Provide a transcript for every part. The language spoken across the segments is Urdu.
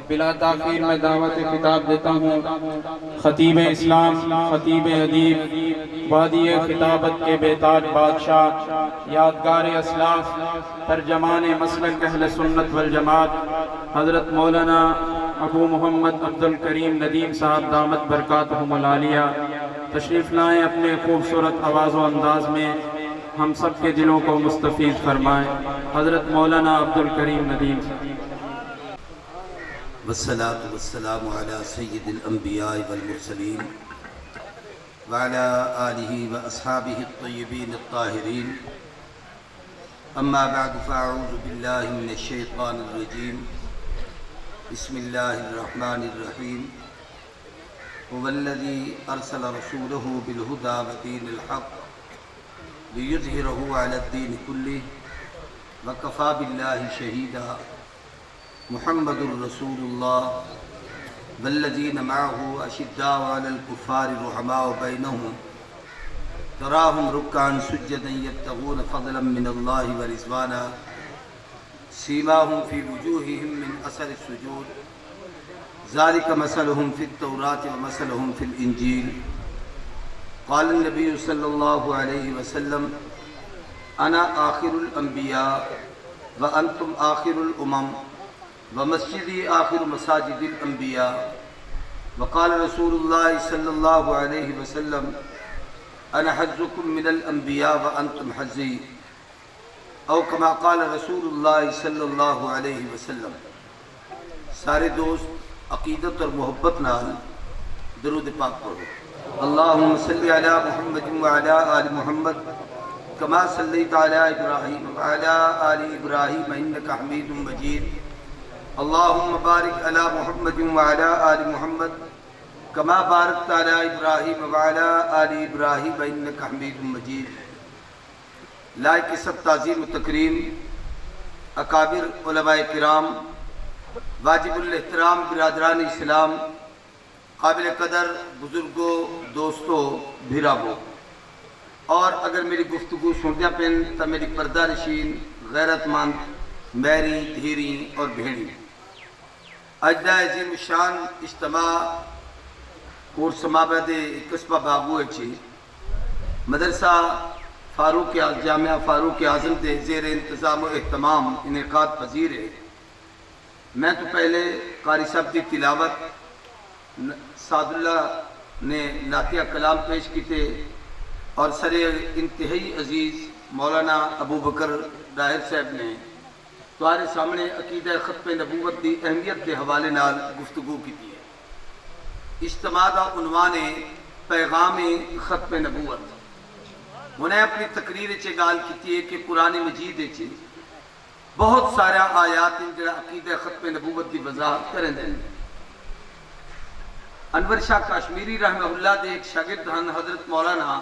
بلا تاخیر میں دعوت خطاب دیتا ہوں خطیب اسلام، خطیب ادیب، وادی خطابت کے بیتاج بادشاہ، یادگار اسلاف، ترجمان مسلک اہل سنت والجماعت، حضرت مولانا ابو محمد عبد الکریم ندیم صاحب دامت برکاتہم العالیہ تشریف لائیں، اپنے خوبصورت آواز و انداز میں ہم سب کے دلوں کو مستفیض فرمائیں۔ حضرت مولانا عبد الکریم ندیم صاحب۔ والصلاة والسلام على سید الانبیاء والمرسلین وعلى آلہ واصحابہ الطیبین الطاہرین، اما بعد فاعوذ باللہ من الشیطان الرجیم، بسم اللہ الرحمن الرحیم۔ هو الذی ارسل رسولہ بالہدی ودین الحق لیظہرہ علی الدین کلہ وکفی باللہ شہیدا۔ محمد الرسول اللہ والذین معہ اشداء علی الکفار رحماء بینہم تراہم رکعا سجدا یبتغون فضلا من اللہ ورضوانا سیماہم فی وجوہہم من اثر السجود ذالک مثلہم فی التوراۃ ومثلہم فی الانجیل۔ قال النبی صلی اللہ علیہ وسلم انا آخر الانبیاء وانتم آخر الامم ومسجدی آخر مساجد الانبیاء۔ وقال رسول اللہ صلی اللہ علیہ وسلم انا حظکم من الانبیاء وانتم حظی، او کما قال رسول اللہ صلی اللہ علیہ وسلم۔ سارے دوست عقیدت اور محبت نال درود پاک پڑھو۔ اللہم صلی علی محمد وعلی آل محمد کما صلیت علی ابراہیم وعلی آل ابراہیم انک حمید مجید۔ اللہم بارک علی محمد وعلی آل محمد کما بارکت علی ابراہیم وعلی آل ابراہیم انک حمید مجید۔ لائق سب تعظیم و تکریم اکابر علماء کرام، واجب الاحترام برادران اسلام، قابل قدر بزرگوں، دوستوں، بھیراووں، اور اگر میری گفتگو سنتے پن تو میری پردہ نشین غیرت مند میری دھیری اور بھیڑی اجدہ عظیم شان اجتماع اور سمابد قصبہ باغو اچھی مدرسہ فاروق جامعہ فاروق اعظم دے زیر انتظام و اہتمام انعقاد پذیر ہے۔ میں تو پہلے قاری صاحب کی تلاوت سعد اللہ نے نعتیہ کلام پیش کیتے اور سر انتہائی عزیز مولانا ابو بکر ڈاہر صاحب نے تمہارے سامنے عقیدہ ختم نبوت دی اہمیت کے حوالے نال گفتگو کی ہے۔ اجتماع دا عنوان پیغام ختم نبوت۔ انہیں اپنی تقریر چے گال کی ہے کہ قرآن مجید چے بہت سارا آیات جڑا عقیدہ ختم نبوت دی وضاحت کریں دیں۔ انور شاہ کشمیری رحمہ اللہ دے ایک شاگرد ہن حضرت مولانا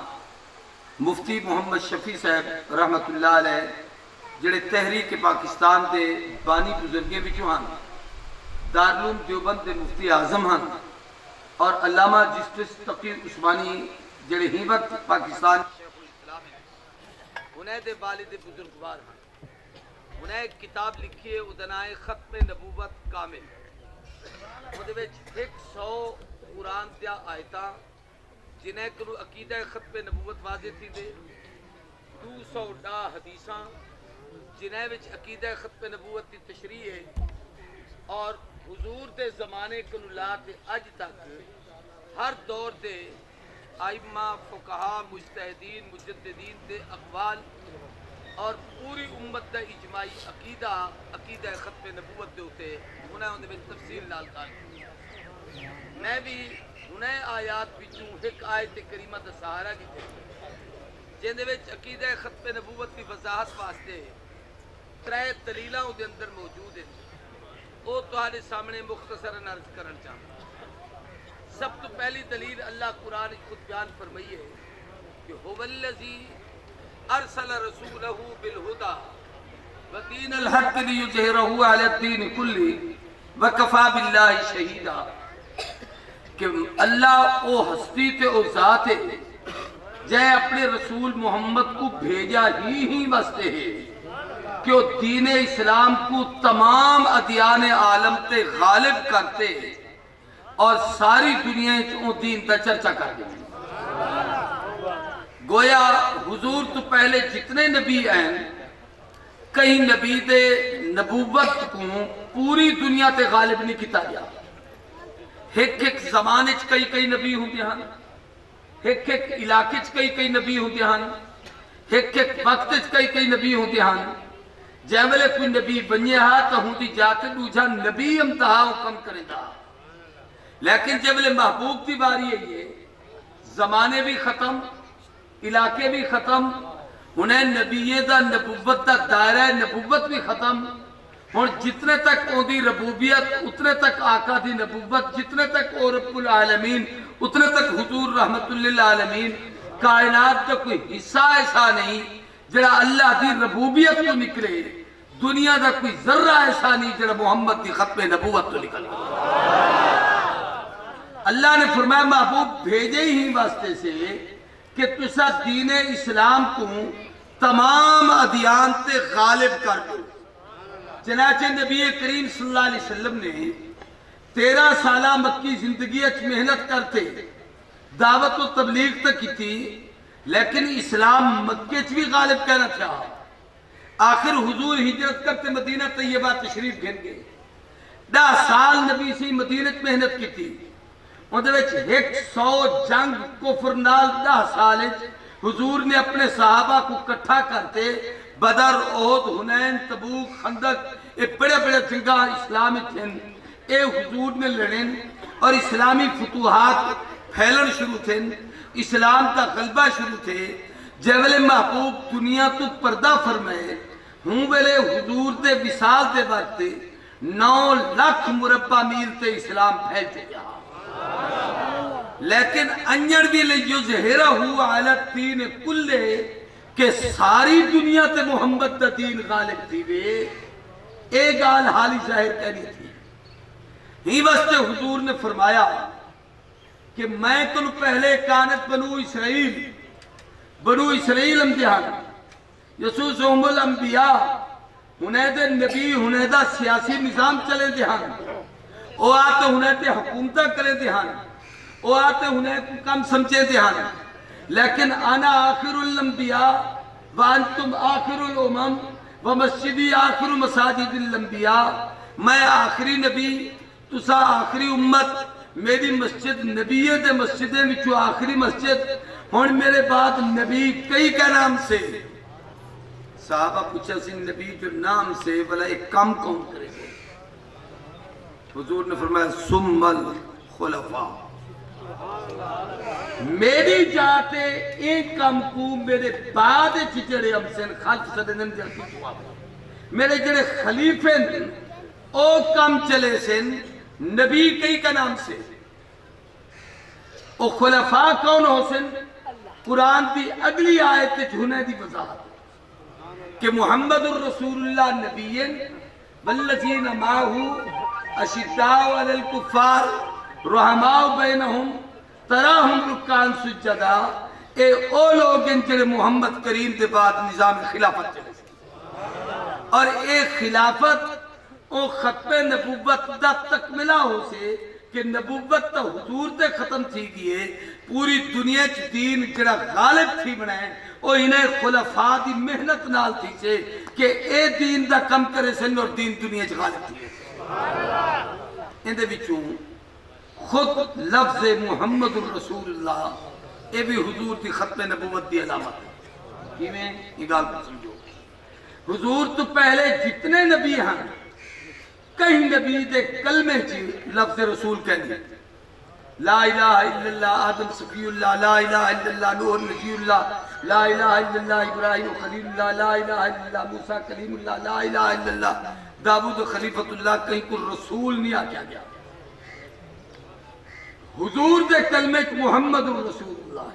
مفتی محمد شفیع صاحب رحمت اللہ علیہ جڑے تحریک پاکستان دے بانی بزرگیں بچوں ہن، دارالعلوم دیوبند دے مفتی اعظم ہن، اور علامہ جسٹس تقی عثمانی جڑے ہی وقت پاکستان شیخ الاسلام ہیں، انہیں دے والد بزرگوار ہیں۔ انہیں ایک کتاب لکھی ہے ادنائے ختم نبوت کامل، وہ دے وچ 100 قرآن دیا آیتاں جنہیں کنو عقیدہ ختم نبوت واضح تھی دے، 210 حدیثاں جنہیں وچ عقیدہ ختم نبوت کی تشریح ہے، اور حضور دے زمانے کنو لاتے اج تک ہر دور دے ائمہ، فقہا، مجتہدین، مجددین دے اقوال اور پوری امت دا اجماعی عقیدہ ختم نبوت دے ہوتے انہیں میں تفصیل نال کال کی۔ میں بھی انہیں آیات بچوں ایک آیت کریمہ دا سہارا کی جن دے وچ عقیدہ ختم نبوت کی وضاحت واسطے 3 دلیلاں دے اندر موجود ہیں، وہ تہاڈے سامنے مختصراً عرض کرنا چاہتا۔ سب تو پہلی دلیل اللہ قرآن خود بیان فرمائی ہے کہ هو الذی ارسل رسولہ بالہدی ودین الحق لیظہرہ علی الدین کلہ وکفی باللہ شہیدا، کہ اللہ او ہستی تے او ذات ہے جے اپنے رسول محمد کو بھیجا ہی واسطے ہے کہ وہ دین اسلام کو تمام ادیان عالم تے غالب کرتے اور ساری دنیا چوں دین دا چرچا کر دیں. گویا حضور تو پہلے جتنے نبی ہیں کئی نبی دے نبوت کو پوری دنیا تے غالب نہیں کیتا گیا. ایک ایک زمانے چ کئی نبی ہوندے ہن, ایک ایک علاقے چ کئی نبی ہوندے ہن, ایک ایک وقت چ کئی نبی ہوندے ہن. جے ویلے کوئی نبی بنیا تو ہوندی جاتے دوجا نبی امتہا حکم کرے دا. لیکن جے ویلے محبوب دی باری ہے, یہ زمانے بھی ختم, علاقے بھی ختم, انہیں نبی دا نبوت دا دائرہ نبوت بھی ختم. اور جتنے تک اوندی ربوبیت اتنے تک آقا دی نبوت, جتنے تک او رب العالمین اتنے تک حضور رحمت للعالمین. کائنات کا کوئی حصہ ایسا نہیں جڑا اللہ دی ربوبیت تو نکلے, دنیا دا کوئی ذرہ ایسا نہیں جڑا محمد دی ختم نبوت تو نکلے. اللہ نے فرمایا محبوب بھیجے ہی واسطے سے کہ تسا دین اسلام کو تمام ادیان تے غالب کر دو. چنانچہ نبی کریم صلی اللہ علیہ وسلم نے 13 سالہ مکی زندگی اچ محنت کرتے دعوت و تبلیغ تک کی تھی, لیکن اسلام مکے چ بھی غالب کہنا تھا. آخر حضور ہجرت کرتے مدینہ طیبہ تشریف گھن گئے. 10 سال نبی سے مدینہ چ محنت کی تھی. اندر وچ 100 جنگ کفر نال 10 سال حضور نے اپنے صحابہ کو اکٹھا کرتے بدر, احد, حنین, تبوک, خندق, یہ بڑے بڑے جنگاں اسلامی تھے, اے حضور نے لڑیں اور اسلامی فتوحات پھیلن شروع تھے, اسلام کا غلبہ شروع تھے. جے ویلے محبوب دنیا تو پردہ فرمائے ہوں ویلے حضور دے وصال دے وقت 9 لاکھ مربع میل تے اسلام پھیل چکا. لیکن انجڑ بھی لیو زہرہ ہوا علی الدین کلے کہ ساری دنیا تے محمد دا دین غالب تھی وے, ایک گال حالی ظاہر کرنی تھی. ہی واسطے حضور نے فرمایا کہ میں تن پہلے کانت بنو اسرائیل امتحان یسوسہم الانبیاء, ہنید نبی ہنیدہ سیاسی نظام چلے دہان, او آتے ہنید حکومتہ کرے دہان, او آتے ہنید کم سمجھے دہان. لیکن انا آخر الانبیاء وانتم آخر الامم ومسجدی آخر مساجد الانبیاء. میں آخری نبی تسا آخری امت, میری مسجد نبی دے مسجدیں وچو آخری مسجد. ہن میرے بعد نبی کئی کا نام سے. صحابہ پوچھا سی نبی جو نام سے بلا ایک کام کون کرے گے؟ حضور نے فرمایا ثم الخلفاء, میری جاتے ایک کام کو میرے بعد چچڑے ہم سے خلف صدن جلتی چوا, میرے جڑے خلیفے او کم چلے سن نبی کئی کا نام سے. او خلفاء کون ہو سن؟ قرآن دی اگلی آیت جھنے دی وضاحت کہ محمد الرسول اللہ نبیین والذین معہو اشداء علی الکفار رحماء بینہم تراہم رکان سجدہ. اے او لوگ ان جڑے محمد کریم دے بعد نظام خلافت چلے سے, اور اے خلافت او ختم نبوت دا تکملہ ہو سے کہ نبوت تا حضور تے ختم تھی گئے, پوری دنیا چ دین جڑا غالب تھی بنائے او انہیں خلفاء دی محنت نال تھی سے کہ اے دین دا کم کرے سن اور دین دنیا چ غالب تھی. اندے وچوں خود لفظ محمد الرسول اللہ اے بھی حضور دی ختم نبوت دی علامت ہے. کیویں یہ گل سمجھو, حضور تو پہلے جتنے نبی ہیں کہیں نبی دے کلمے چی لفظ رسول کہنے, لا الہ الا اللہ آدم صفی اللہ, لا الہ الا اللہ نوح نجی اللہ, لا الہ الا اللہ ابراہیم خلیل اللہ, لا الہ الا اللہ موسیٰ کلیم اللہ, لا الہ الا اللہ داؤد خلیفۃ اللہ. کہیں کو رسول نہیں آکیا گیا. حضور دے کلمے چ محمد الرسول اللہ.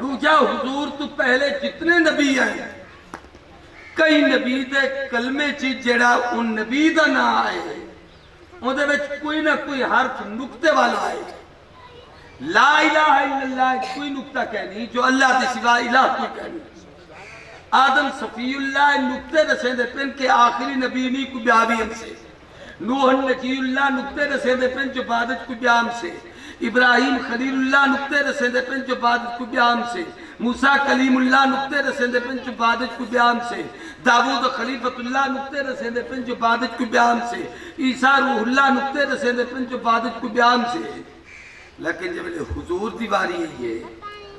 دوجا حضور تو پہلے جتنے نبی ہیں کئی نبی دے کلمے چی جڑا ان نبی دا نہ آئے ان دے وچ کوئی نہ کوئی حرف نکتے والا آئے. لا الہ الا اللہ کوئی نکتہ کہنی جو اللہ دے سوا الہ کوئی کہنی. آدم صفی اللہ نقطے رسے دے پن کے آخری نبی نہیں کو بیاوی ہم سے، نوح نجی اللہ نقطے رسے دے پن جو بادت کو بیام سے، ابراہیم خلیل اللہ نقطے رسے دے پن جو بادت کو بیام سے، موسیٰ کلیم اللہ نقطے رسے دے پن جو بادت کو بیام سے، داود خلیفت اللہ نقطے رسے دے پن جو بادت کو بیام سے، عیسیٰ روح اللہ نقطے رسے دے پن جو بادت کو بیام سے. لیکن جب حضور دیواری ہے یہ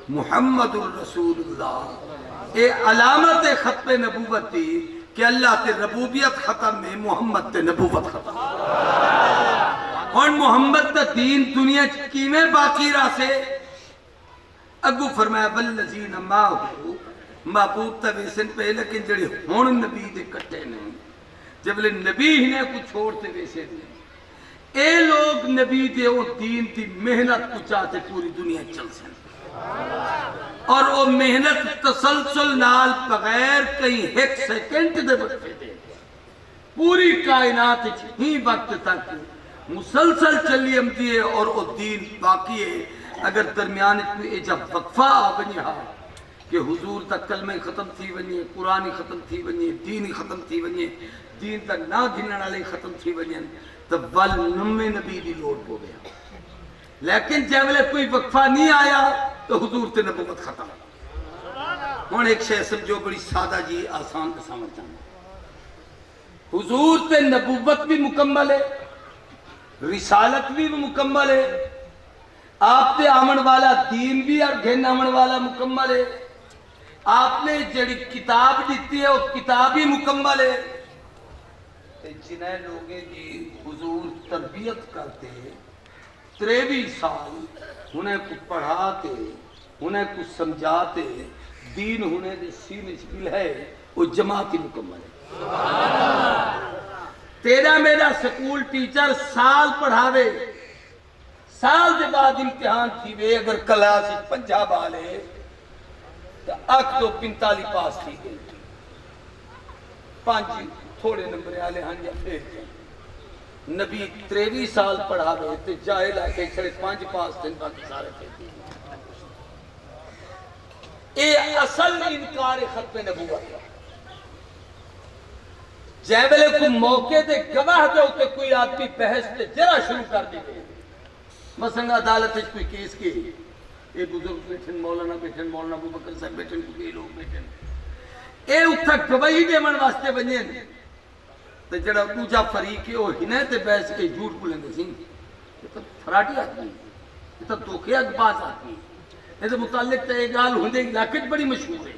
محمد الرسول اللہ اے علامت ختم نبوت تھی کہ اللہ تے ربوبیت ختم میں محمد تے نبوت ختم. اور محمد تا دین دنیا کیمیں باقی رہا سے اگو فرمایا والذین ماہو محبوب تا ویسن پہ لیکن جڑے ہون نبی دے کٹے نہیں جب لے نبی ہی نے کچھ چھوڑتے ویسے نہیں اے لوگ نبی دے او دین دی محنت کو چاہتے پوری دنیا چل سن اور او محنت تسلسل نال بغیر کہیں ایک سیکنڈ دے وقفے دے پوری کائنات ہی وقت تک مسلسل چلی امدی ہے اور او دین باقی ہے. اگر درمیان کوئی جب وقفہ آ بنی ہا کہ حضور تک کلمہ ختم تھی بنی قرآن ختم تھی بنی دین ختم تھی بنی دین تک نہ گھنن والے ختم تھی بنی تو ول نمے نبی دی لوڑ ہو گیا. لیکن جب لے کوئی وقفہ نہیں آیا تو حضور تے نبوت ختم. ہوں ایک شے سمجھو بڑی سادہ جی آسان کا سمجھ جانا حضور تے نبوت بھی مکمل ہے رسالت بھی مکمل ہے آپ تے آمن والا دین بھی اور گھن آمن والا مکمل ہے. آپ نے جڑی کتاب دیتی ہے وہ کتاب بھی مکمل ہے. جنہیں لوگیں جی حضور تربیت کرتے 23 سال انہیں کو پڑھاتے انہیں کو سمجھاتے دین انہیں دے سینے چکل ہے وہ جماعتی مکمل ہے. تیرا میرا سکول ٹیچر سال پڑھاوے سال دے بعد امتحان تھی وے اگر کلاس 50 بالے تو اک تو 45 پاس تھی گئی 5 تھوڑے نمبر آلے ہاں یا پھر جائیں نبی 23 سال پڑھاوے تو جائے لائے چھڑے 5 پاس تھے باقی سارے تھے. اے اصل انکار ختم نبوت جیبلے کو موقع دے گواہ دے ہوتے کوئی آدمی بحث دے جرا شروع کر دیتے مثلا عدالت ہے کوئی کیس کی اے بزرگ بیٹھن مولانا بیٹھن مولانا ابو بکر صاحب بیٹھن کوئی لوگ بیٹھن اے اتھا گواہی دے من واسطے بنیں تو جڑا دوجا فریق ہے وہ ہنے تے بحث کے جھوٹ بولیں گے سن یہ تو فراٹی آدمی یہ تو دھوکے باز آدمی یہ تو متعلق تے ایک گال ہوندے علاقے بڑی مشہور ہے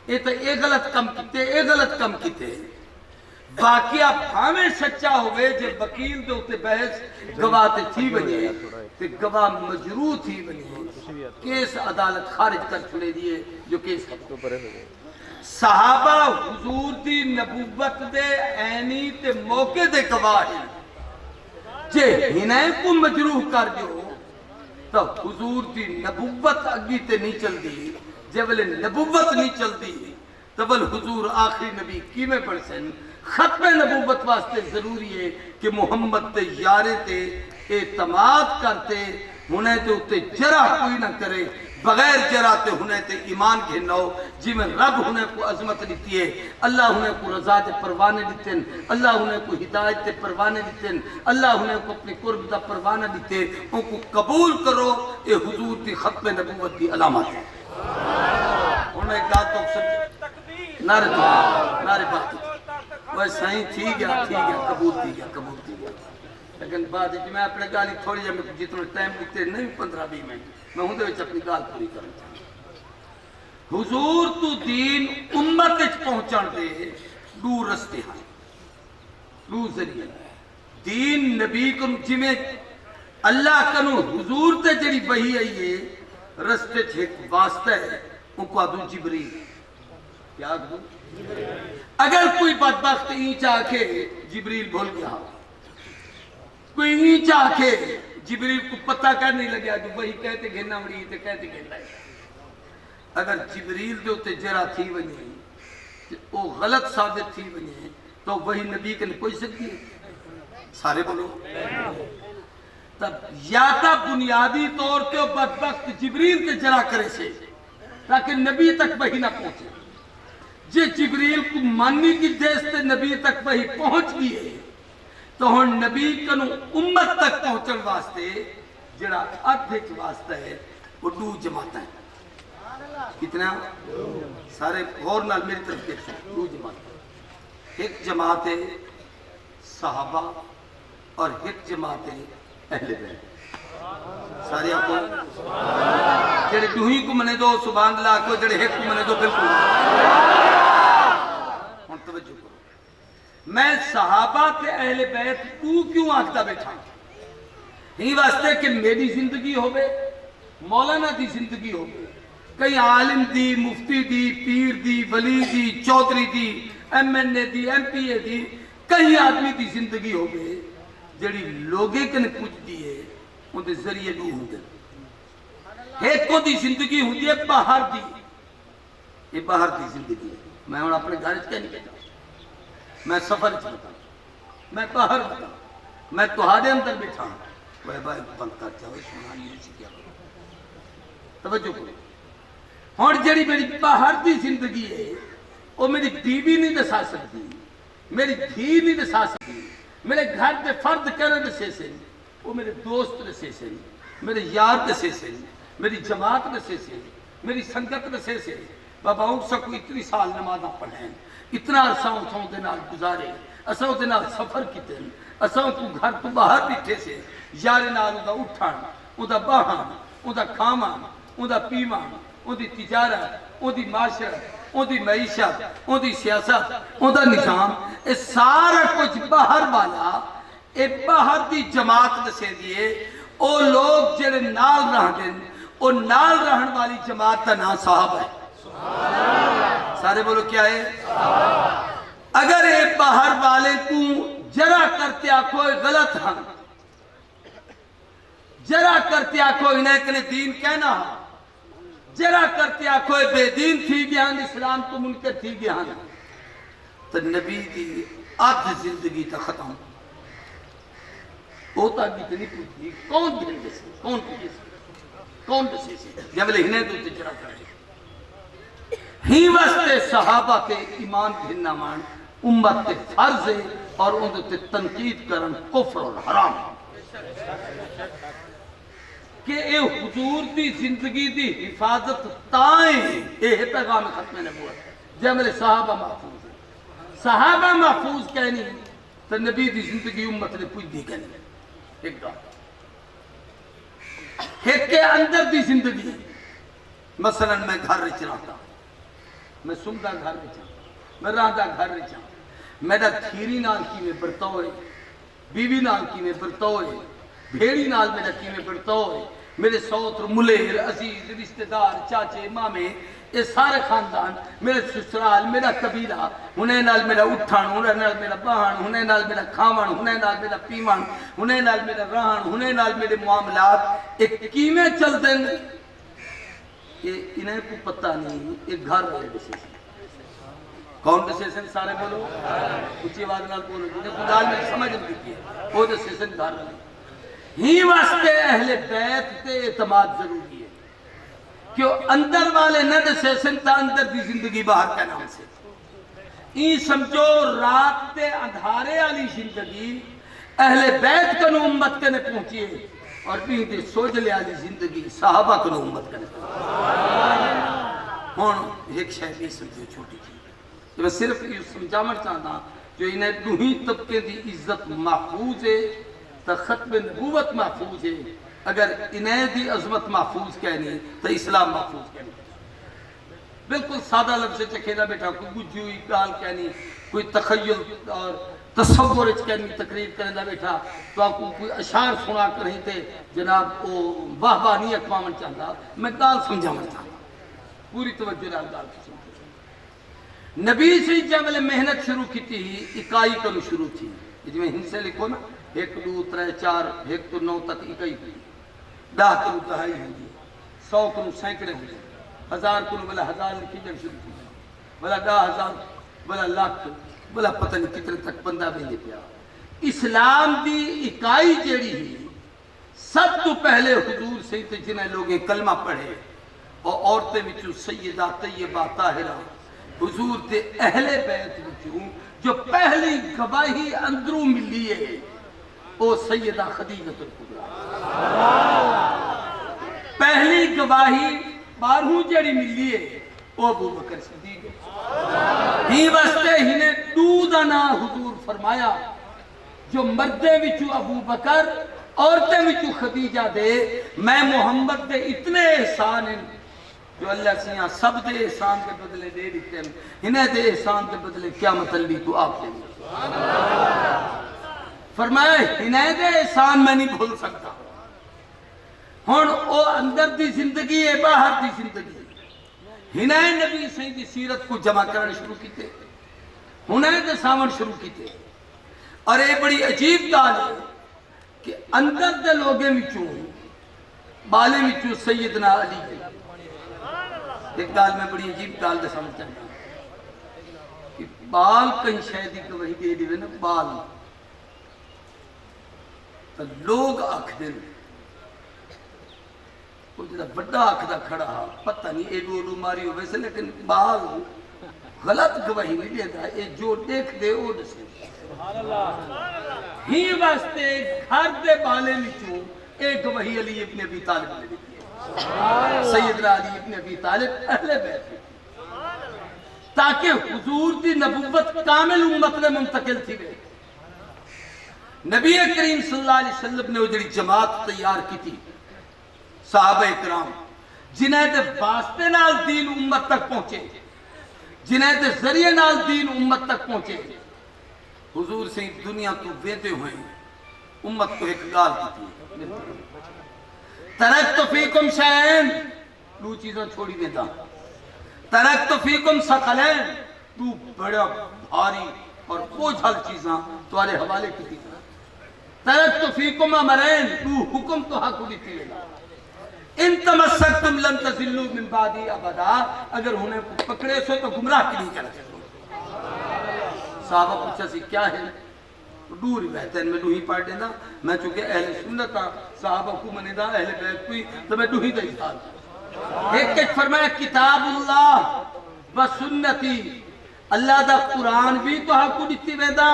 یہ تو ایک غلط کم کیتے ایک غلط کم کیتے واقعہ بھاویں سچا ہوئے جب وکیل دے ہوتے بحث گواہ تے تھی بنی تے گواہ مجروح تھی بنی کیس عدالت خارج کر چھڑے دیئے جو کیس ختم. صحابہ حضور دی نبوت دے عینی تے موقع دے گواہ جے ہنائیں کو مجروح کر جو تو حضور دی نبوت اگی تے نہیں چل دی جب لے نبوت نہیں چل دی تو بل حضور آخری نبی کیمیں پڑھ سن. ختم نبوت واسطے ضروری ہے کہ محمد تے یارے تے اعتماد کرتے انہیں تے اتے جرح کوئی نہ کرے بغیر جرح تے انہیں تے ایمان گھننا ہو جی میں رب انہیں کو عظمت دیتی ہے اللہ انہیں کو رضا تے پروانے دیتے ہیں اللہ انہیں کو ہدایت تے پروانے دیتے ہیں اللہ انہیں کو اپنے قرب دا پروانے دیتے ہیں ان کو قبول کرو اے حضور دی ختم نبوت دی علامت ہے. انہیں ایک داد تو سمجھے نعرے بات وہ صحیح تھی گیا قبول تھی گیا لیکن بعد میں اپنے گالی تھوڑی جب جتنا ٹائم دیتے نہیں 15-20 منٹ میں ہوں دے اپنی گال پوری کرنا چاہتا. حضور تو دین امت پہنچان دے دو رستے ہیں دو ذریعے دین نبی کو جی میں اللہ کنو حضور تے جڑی وحی آئی ہے رستے چھے واسطہ ہے ان کو آدھو جبریل کیا آدھو اگر کوئی بدبخت اینچ آکے جبریل بھول گیا کوئی اینچ آکے جبریل کو پتہ کر نہیں لگیا جو وہی کہتے گھننا مڑی تے کہتے گھننا ہے. اگر جبریل دے ہوتے جرا تھی بنی وہ غلط ثابت تھی بنی تو وہی نبی کے کوئی سکتی ہے سارے بولو تب یا تا بنیادی طور پہ بدبخت جبریل تے جرا کرے سے تاکہ نبی تک وہی نہ پہنچے جے جبریل کو مانی کی دیستے نبی تک وہی پہنچ گئے تو ہن نبی کنو امت تک پہنچن واسطے جڑا ادھک واسطہ ہے وہ دو جماعتیں ہیں. کتنا؟ سارے غور نال میری طرف دیکھیں. دو جماعتیں. ایک جماعت ہے صحابہ اور ایک جماعت ہے اہل بیت. سارے آپ کو جڑے دوہی کو منے دو سبحان اللہ کو، جڑے ایک کو منے دو بالکل. ہن توجہ کرو، میں صحابہ تے اہل بیت تو کیوں آکھتا بیٹھا ہی واسطے کہ میری زندگی ہوئے، مولانا دی زندگی ہوئے، کئی عالم دی، مفتی دی، پیر دی، ولی دی، چودھری دی، ایم این اے دی، ایم پی اے دی، کئی آدمی دی زندگی ہوئے جڑی لوگے کنے پوچھ دیئے ان دے ذریعے دو ہوں گے. ایک کو دی زندگی ہوں دی ہے باہر دی، یہ باہر دی زندگی ہے. میں ہوں اپنے گھر کیا نہیں کہتا، میں سفر چلتا ہوں، میں باہر ہوتا ہوں، میں تہاڈے اندر بیٹھا ہوں. وہ بھائی بند کر جاؤ سنانی ہے کیا توجہ کرو. ہن جڑی میری باہر دی زندگی ہے وہ میری بیوی نہیں دسا سکتی، میری دھی نہیں دسا سکتی، میرے گھر دے فرد کرے دسے سے، وہ میرے دوست دسے سے، میرے یار دسے سے، میری جماعت دسے سے، میری سنگت دسے سے. بابا اٹھ سکو اتنی سال نمازاں پڑھیں، اتنا عرصہ اساں دے نال گزارے، اساں دے نال سفر کیتے، اساں کو گھر تو باہر بیٹھے سے، یار نال دا اٹھن، اوندا باہن، اوندا کھاون، اوندا پیون، اودی تجارت، اودی معاشرت، اودی معیشت، اودی سیاست، اوندا نظام، اے سارا کچھ باہر والا اے باہر دی جماعت دسے دیئے. او لوگ جڑے نال رہ دیں، او نال رہن والی جماعت دا نام صحابہ ہے. سارے بولو کیا ہے؟ اگر اے باہر والے کو جرا کرتے آکھو غلط ہاں، جرا کرتے آکھو انہیں کنے دین کہنا ہاں، جرا کرتے آکھو بے دین تھی گیا ہاں، اسلام تو منکر تھی گیا ہاں، تو نبی دی آدھ زندگی تا ختم ہوتا کتنی پوچھتی کون دن جیسے کون کون دسے سے جب لے ہنے تو تجرا کرے ہی واسطے صحابہ کے ایمان بھننا مان امت تے فرض ہے اور ان تے تنقید کرن کفر اور حرام کہ اے حضور دی زندگی دی حفاظت تائیں اے پیغام ختم نبوت جب میرے صحابہ محفوظ ہیں. صحابہ محفوظ کہنی تو نبی دی زندگی امت نے پوچھ دی کہنی. ایک دور ایک کے اندر دی زندگی، مثلا میں گھر رچ رہتا، میں سمدہ گھر رچا، میں رہتا گھر رچا، میرا تھیری نال کی میں برتوئے، بیوی نال کی میں برتوئے، بھیڑی نال میرا کی میں برتوئے، میرے سوتر ملیر عزیز رشتہ دار چاچے مامے یہ سارے خاندان، میرے سسرال میرا قبیلہ، انہیں نال میرا اٹھان، انہیں نال میرا بہان، انہیں نال میرا کھاون، انہیں نال میرا پیون، انہیں نال میرا رہن، انہیں نال میرے معاملات ایک کیمیں چل دیں. انہیں کو پتہ نہیں ایک گھر والے دسے سے کون دسے سے سارے بولو اچھی آواز نال بولو جنہیں خدا میں سمجھ نہیں ہے وہ دسے سے گھر والے. ہی واسطے اہل بیت تے اعتماد ضروری ہے کہ اندر والے نہ دسے سن تا اندر دی زندگی باہر کا نام سے این سمجھو رات تے اندھارے والی زندگی اہل بیت کنو امت کنے پہنچی ہے اور بھی دے سوجلے والی زندگی صحابہ کنو امت کنے پہنچی. ہن ایک شے بھی سمجھو چھوٹی چیز میں صرف یہ سمجھانا چاہتا جو انہیں دوہی طبقے دی عزت محفوظ ہے تو ختم نبوت محفوظ ہے. اگر انہیں دی عظمت محفوظ کہنی تو اسلام محفوظ کہنی. بالکل سادہ لفظ چکھیلا بیٹھا کوئی گجوئی کال کہنی، کوئی تخیل اور تصور کہنی تقریر کرنے بیٹھا تو آپ کو کوئی اشعار سنا کر رہی تھے جناب وہ واہ واہ نہیں اقوامن چاہتا. میں کال سمجھانا چاہتا پوری توجہ رہا گال کی سمجھا. نبی سے جب میں محنت شروع کی تھی اکائی کرو شروع تھی جب میں ہن سے لکھو نا 1 2 3 4 1 تو 9 تک اکائی ہوئی 10 کرو دہائی ہوئی 100 کرو سینکڑے ہوئی 1000 کرو بلا 1000 لکھی جب شروع کی بلا 10,000 بلا لاکھ بلا پتہ نہیں کتنے تک بندہ بھیجے پیا. اسلام دی اکائی جیڑی ہی سب تو پہلے حضور سے جنہیں لوگ کلمہ پڑھے اور عورتیں وچوں سیدہ طیبہ طاہرہ حضور تے اہل بیت وچوں جو پہلی گواہی اندروں ملی ہے وہ سیدہ خدیجہ الکبریٰ، پہلی گواہی بارہوں جڑی ملی ہے وہ ابو بکر صدیق ہے۔ ہی واسطے ہی نے دو دا نام حضور فرمایا جو مردے وچوں ابو بکر عورتیں وچوں خدیجہ دے، میں محمد دے اتنے احسان ہیں جو اللہ سیاں سب دے احسان کے بدلے دے دیتے ہیں، انہیں دے احسان کے بدلے قیامت لی تو آپ دیں گے۔ فرمایا انہیں دے احسان میں نہیں بھول سکتا۔ ہن او اندر دی زندگی ہے باہر دی زندگی، ہنائے نبی صحیح دی سیرت کو جمع کرنے شروع کیتے، ہنائے دے سامن شروع کیتے، اور یہ بڑی عجیب گال ہے کہ اندر دے لوگے وچوں بالے وچوں سیدنا علی ہے۔ ایک گال میں بڑی عجیب گال دے سمجھ چاہتا کہ بال کہیں شہدی کو وہی دے دیوے نا بال تو لوگ آکھ دیں وہ جدا بڑا آکھ دا کھڑا پتہ نہیں ایڈو ایڈو ماری ہوئے سے، لیکن بال غلط گواہی نہیں دیتا، یہ جو دیکھ دے وہ دسے ہی واسطے گھر دے بالے وچوں ایک گواہی علی ابن ابی طالب نے دیتی ہے، سیدنا علی ابن ابی طالب اہل بیت ہے، تاکہ حضور دی نبوت کامل امت نے منتقل تھی گئی۔ نبی کریم صلی اللہ علیہ وسلم نے وہ جڑی جماعت تیار کی تھی، صحابہ اکرام جنہیں دے واسطے نال دین امت تک پہنچے، جنہیں دے ذریعے نال دین امت تک پہنچے، حضور سے دنیا تو ویدے ہوئے امت کو ایک گال کی تھی، ترکت فیکم شیئن، دو چیزیں چھوڑی دیتا، ترکت فیکم ثقلین، دو بڑا بھاری اور بوجھل چیزاں تمہارے حوالے کی تھی، ترکت فیکم امرین، دو حکم تو حق دیتی ہے، ان تمسکتم لن تزلوا من بعدی ابدا، اگر انہیں پکڑے سو تو گمراہ کی نہیں کرتے۔ صحابہ پوچھا سی کیا ہے؟ دور بہتے ہیں میں دوہی پڑھ دینا، میں چونکہ اہل سنت تھا صحابہ کو منے دا اہل بیت کوئی تو میں دوہی دا احسان۔ ایک فرمایا کتاب اللہ و سنتی، اللہ دا قرآن بھی تو حق کو دیتی ویدہ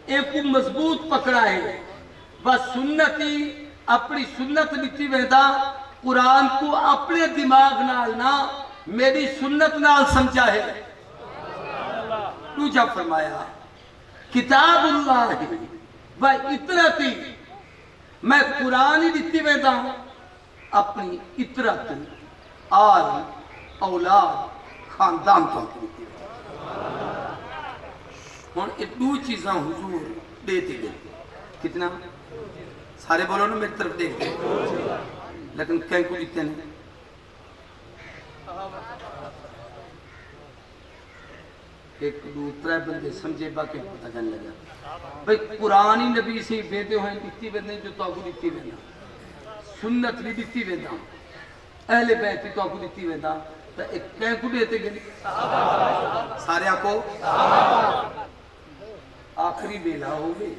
ایک کو مضبوط پکڑا ہے، و سنتی اپنی سنت دیتی ویدہ، قرآن کو اپنے دماغ نال نہ میری سنت نال سمجھا ہے۔ تو جب فرمایا کتاب اللہ و اطرتی، میں قرآن ہی دیتی ویدہ اپنی اطرت آل اولاد خاندان تو دیتی ویدہ۔ ہون یہ دو چیزاں حضور دیتے گئے، کتنا؟ سارے بولو نا میری طرف دیکھتے ہیں، لیکن کہیں کو دیتے ہیں ایک دو ترے بندے سمجھے باقی پتہ جانے لگا بھئی قرآنی نبی سے بیدے ہوئے دیتی ویدے جو تو آگو دیتی ویدہ، سنت بھی دیتی ویدہ، اہل بیت بھی تو آگو دیتی ویدہ، تو ایک کہیں کو دیتے گئے سارے آکو آخری بیلا ہوگے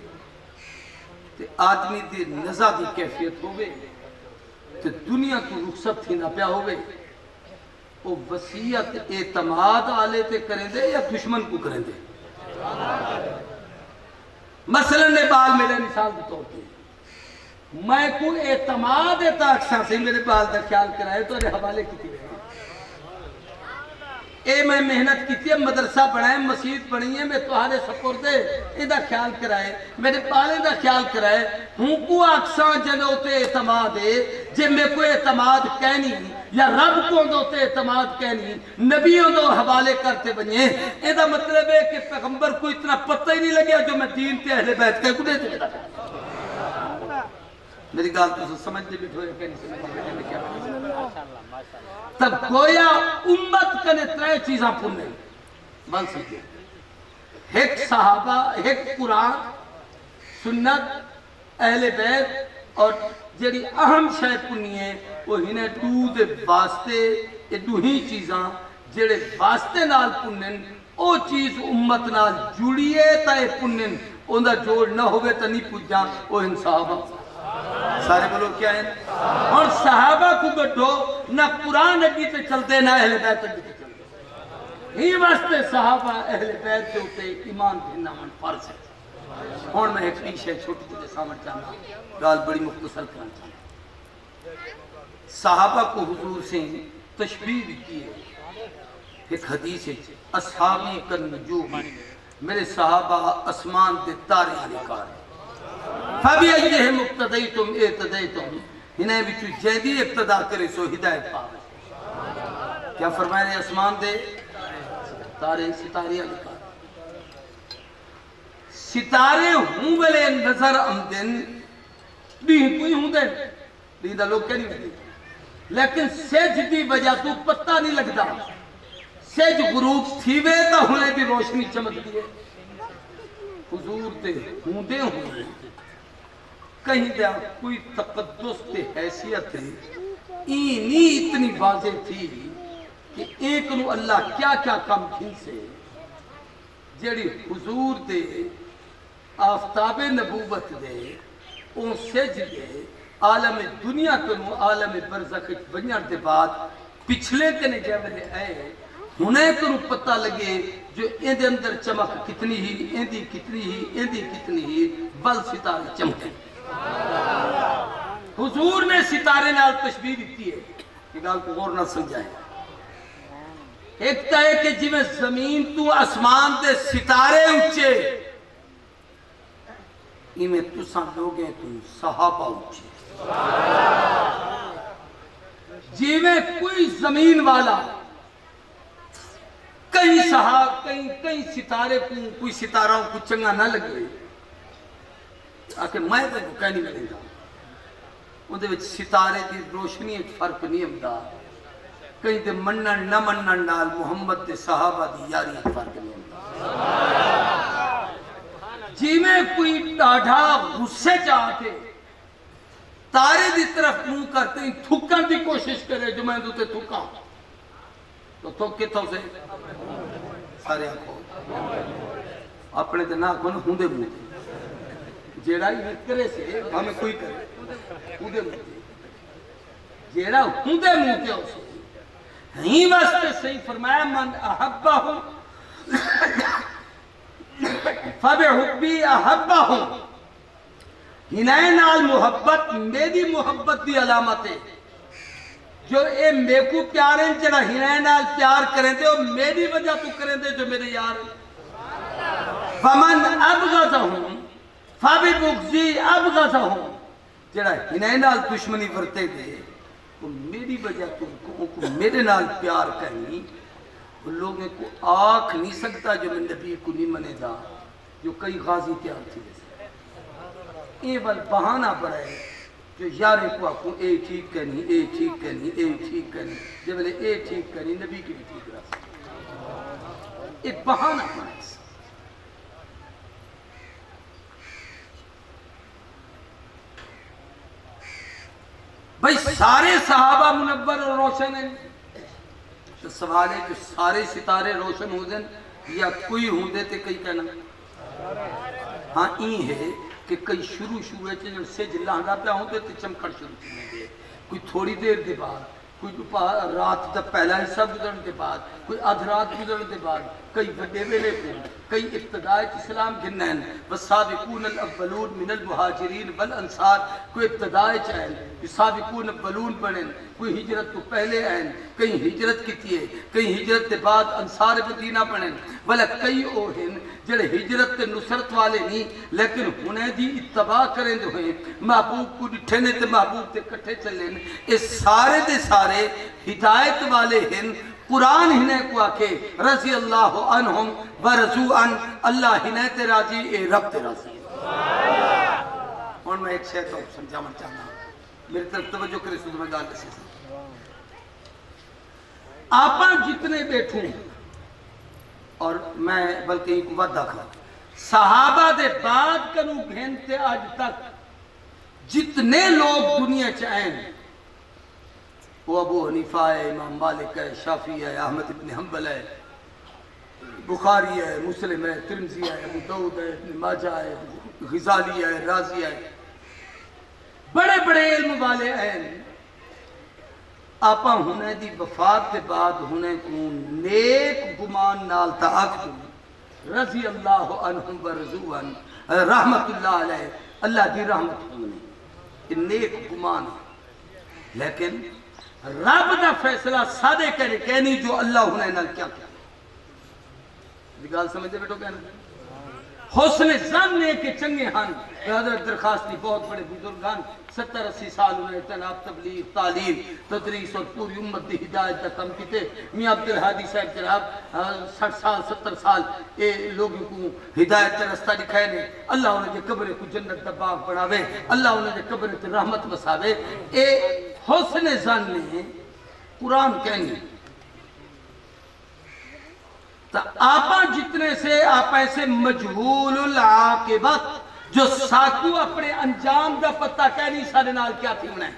تے آدمی دے نزا دی کیفیت ہوگے تے دنیا کو رخصت تھی نہ پیا ہوگے، وہ وسیعت اعتماد آلے تے کریں دے یا دشمن کو کریں دے۔ مثلا نے بال میرے مثال دیتا ہوتے ہیں، میں کو اعتماد اکساں سے میرے بال دا خیال کرائے تو انہیں حوالے کی تھی اے میں محنت کی تھی، مدرسہ پڑھائیں، مسجد پڑھی ہے، میں تہارے سپردے اے دا خیال کرائے، میرے بالے دا خیال کرائے، ہوں کو اکساں جنوتے اعتماد ہے، جے میں کو اعتماد کہنی یا رب کو دوتے اعتماد کہنی نبیوں دو حوالے کرتے بنیے، اے دا مطلب ہے کہ پیغمبر کو اتنا پتہ ہی نہیں لگیا جو میں دین تے اہل بیت کہہ کو دیتے گا۔ میری گال تو سمجھ دے بھی تھوڑے کہنی سے کیا تب گویا امت کنے ترے چیزاں پنے بن سکتے، ایک صحابہ، ایک قرآن، سنت، اہل بیت، اور جڑی اہم شے پنی ہے وہ ہنے دو دے واسطے، یہ دو ہی چیزاں جڑے واسطے نال پنن او چیز امت نال جڑیے تا یہ پنن، اندھا جوڑ نہ ہوئے تا نہیں پجا وہ ہن صحابہ۔ سارے بولو کیا ہے؟ اور صحابہ کو گڈھو نہ قرآن اگی تے چلتے نہ اہل بیت اگی تے چلتے، ہی واسطے صحابہ اہل بیت کے اوتے ایمان دینا من فرض ہے. ہن میں ایک پیچھے چھوٹی جی سامنے چاہنا گال بڑی مختصر کرنا چاہنا. صحابہ کو حضور سے تشبیہ دی ہے ایک حدیث ہے اصحابی کالنجوم میرے صحابہ اسمان دے تارے لکار فَبِأَيِّهِمْ اقْتَدَيْتُمْ اِعْتَدَيْتُمْ انہیں بھی جیدی ابتدا کرے سو ہدایت پاوے. کیا فرمائے رہے اسمان دے تارے ستارے لکار ستارے ہوں بلے نظر آمدن نہیں کوئی ہوں دن نہیں دا لوگ کیا نہیں ہوتی لیکن سیج دی وجہ تو پتہ نہیں لگتا. سیج غروب تھیوے تا ہونے دی روشنی چمک دیئے حضور تے ہوندے ہوندے کہیں دیا کوئی تقدس تے حیثیت ہے اینی اتنی واضح تھی کہ ایک نو اللہ کیا کیا کام کھن سے جیڑی حضور دے آفتاب نبوت دے اون سج دے عالم دنیا کنو عالم برزخ بنیار دے بعد پچھلے کنے جیولے آئے ہنے کنو پتہ لگے جو این دے اندر چمک کتنی ہی این دی کتنی ہی این دی کتنی ہی بل ستارے چمکے. حضور نے ستارے نال تشبیہ دیتی ہے یہ گال کو غور نہ سمجھائے. ایک تا ہے کہ جی میں زمین تو اسمان دے ستارے اچھے ای میں تساں لوگیں تو صحابہ اچھے جی میں کوئی زمین والا کئی صحاب کئی ستارے کو کوئی ستاروں کو چنگا نہ لگے آکے میں تو کہنی ملیں گا ان دے وچ ستارے دی روشنی ایک فرق نہیں امدہ کہیں دے منن نہ منن نال محمد دے صحابہ دی یاری ایک فرق نہیں امدہ. جی میں کوئی ڈاڑھا غصے چاہتے تارے دی طرف منہ کرتے ہیں تھکن دی کوشش کرے جو میں دوتے تھکا تو تھک کے تو سے سارے آنکھوں اپنے دے ناک ہونے ہوندے موتے جیڑا ہی کرے سے ہمیں کوئی کرے ہوندے موتے جیڑا ہوندے موتے ہو سے ہی واسطے صحیح فرمایا من احبہم فَبِحُبِّي احبہم ہنائے نال محبت میری محبت دی علامت ہے جو اے میں کو پیار ہیں جڑا ہنائے نال پیار کریں دے اور میری وجہ تو کریں دے جو میرے یار ہیں. فَمَنْ أَبْغَضَهُمْ فَبِبُغْضِي أَبْغَضَهُمْ جڑا ہنائے نال دشمنی ورتے دے وہ میری وجہ تو میرے نال پیار کرنی وہ لوگوں کو آنکھ نہیں سکتا جو میں نبی کو نہیں منے دا جو کئی غازی تیار تھی اے بل بہانہ پڑا ہے جو یارے کو آپ کو اے ٹھیک کرنی اے ٹھیک کرنی اے ٹھیک کرنی جب لے اے ٹھیک کرنی نبی کی بھی ٹھیک رہا اے بہانہ پڑا ہے. بھئی سارے صحابہ منور اور روشن ہیں تو سوال ہے کہ سارے ستارے روشن ہو دیں یا کوئی ہوں دے تے کئی کہنا ہاں این ہے کہ کئی شروع ہے جن سے جلانگا پہ ہوں دے تے چمکڑ شروع کرنے دے کوئی تھوڑی دیر دے بعد کوئی رات دا پہلا حصہ گزرن دے بعد کوئی آدھ رات گزرن دے بعد کئی وڈے ویلے پہ کئی ابتدائی اسلام گنن والسابقون الاولون من المہاجرین والانصار کوئی ابتدائی چاہیں کوئی سابقون الاولون بنن کوئی ہجرت تو پہلے آئیں کئی ہجرت کیتی ہے کئی ہجرت کے بعد انصار مدینہ بنن والا کئی اوہن جڑے ہجرت تے نصرت والے نہیں لیکن انہیں دی اتباع کریں دے ہوئے محبوب کو ڈٹھنے تے محبوب تے کٹھے چلیں اس سارے دے سارے ہدایت والے ہیں. قرآن ہنیں کو آکے رضی اللہ عنہم ورضو عن اللہ ہنیں تے راضی اے رب تے راضی. اور میں ایک شہر تو سمجھا چاہنا میرے طرف توجہ کرے سود میں گال سے آپاں جتنے بیٹھوں اور میں بلکہ ایک وعدہ کھا صحابہ دے بعد کنو گھنتے آج تک جتنے لوگ دنیا چاہیں وہ ابو حنیفہ ہے امام مالک ہے شافعی ہے احمد ابن حنبل ہے بخاری ہے مسلم ہے ترمذی ہے ابو داؤد ہے ابن ماجہ ہے غزالی ہے رازی ہے بڑے بڑے علم والے ہیں آپا ہونے دی وفات کے بعد ہونے کو نیک گمان نال تعاقب رضی اللہ عنہم ورضوا عنہ رحمت اللہ علیہ اللہ دی رحمت ہونے کہ نیک گمان ہے، لیکن رب دا فیصلہ سادے کرے کہنی جو اللہ ہونے نال کیا کیا گال سمجھے بیٹو کہنا حسن زن نے کہ چنگے ہن حضرت درخواستی بہت بڑے بزرگان 70-80 سال انہیں اعتناب تبلیغ تعلیم تدریس اور پوری امت دی ہدایت کا کم کیتے میاں عبدالہادی صاحب جناب 60 سال 70 سال اے لوگوں کو ہدایت کا رستہ دکھائے نے اللہ انہیں جے قبر کو جنت دا باغ بناوے اللہ انہیں جے قبر تے رحمت وساوے اے حسن زن نے قرآن کہنی تو آپا جتنے سے آپ ایسے مجہول العاقبت جو ساکو اپنے انجام دا پتہ کہنی سارے نال کیا تھی انہیں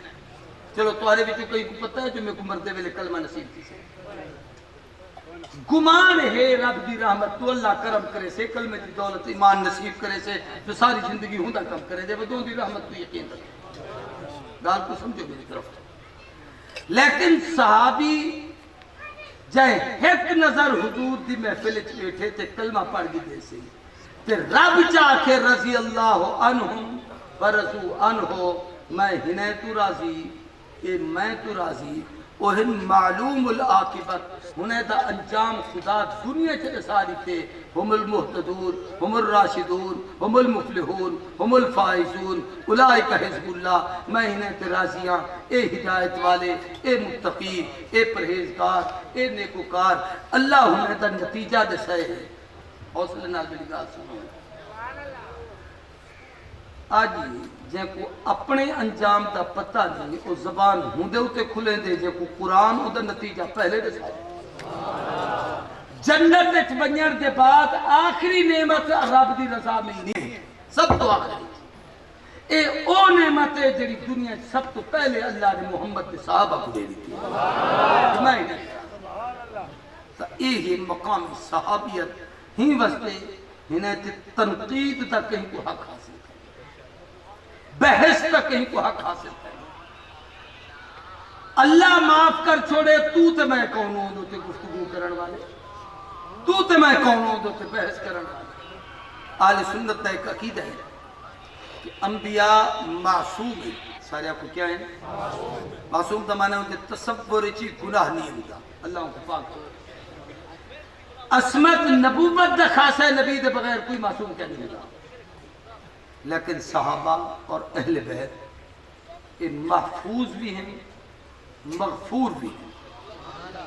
چلو تمہارے بھی تو کئی کو پتہ ہے جو میں کو مردے ویلے کلمہ نصیب تھی سے گمان ہے رب دی رحمت تو اللہ کرم کرے سے کلمہ دی دولت ایمان نصیب کرے سے جو ساری زندگی ہوں دا کم کرے دے بدون دی رحمت تو یقین رکھے گال کو سمجھو میری طرف لیکن صحابی جائے ایک نظر حضور دی محفل بیٹھے تے کلمہ پڑھ گی دے سے تے رب جا کے رضی اللہ عنہم ورضوا عنہ میں ہنے تو راضی اے میں تو راضی اوہن معلوم العاقبت ہنے دا انجام خدا دنیا چلے ساری تھے ہم المہتدون ہم الراشدون ہم المفلحون ہم الفائزون اولئک حزب اللہ میں ہنے تے راضیاں اے ہدایت والے اے متقی اے پرہیزگار اے نیکوکار اللہ ہنے دا نتیجہ دے سہے ہے حوصلے نال میری گل سنو آج جن کو اپنے انجام دا پتہ نہیں او زبان ہوندے ہوتے کھلے دے جن کو قرآن او دا نتیجہ پہلے دے سائے جنت وچ ونجن دے بعد آخری نعمت رب دی رضا ملنی ہے سب تو آخری اے او نعمت ہے جڑی دنیا سب تو پہلے اللہ نے محمد کے صحابہ کو دے دی تھی میں تو یہ مقام صحابیت ہی واسطے انہیں تنقید تک کہیں کو حق حاصل کرے بحث تک کہیں کو حق حاصل کرے اللہ معاف کر چھوڑے تو تے میں کون ہوں تے گفتگو کرن والے تو تے میں کون ہوں تے بحث کرن والے اہل سنت کا ایک عقیدہ ہے کہ انبیاء معصوم ہیں سارے آپ کو کیا ہے معصوم کا معنی ہے کہ تصور چی گناہ نہیں ہوتا اللہ کو پاک کرے عصمت نبوت دا خاصہ نبی دے بغیر کوئی معصوم کیا نہیں ہوگا لیکن صحابہ اور اہل بیت یہ محفوظ بھی ہیں مغفور بھی ہیں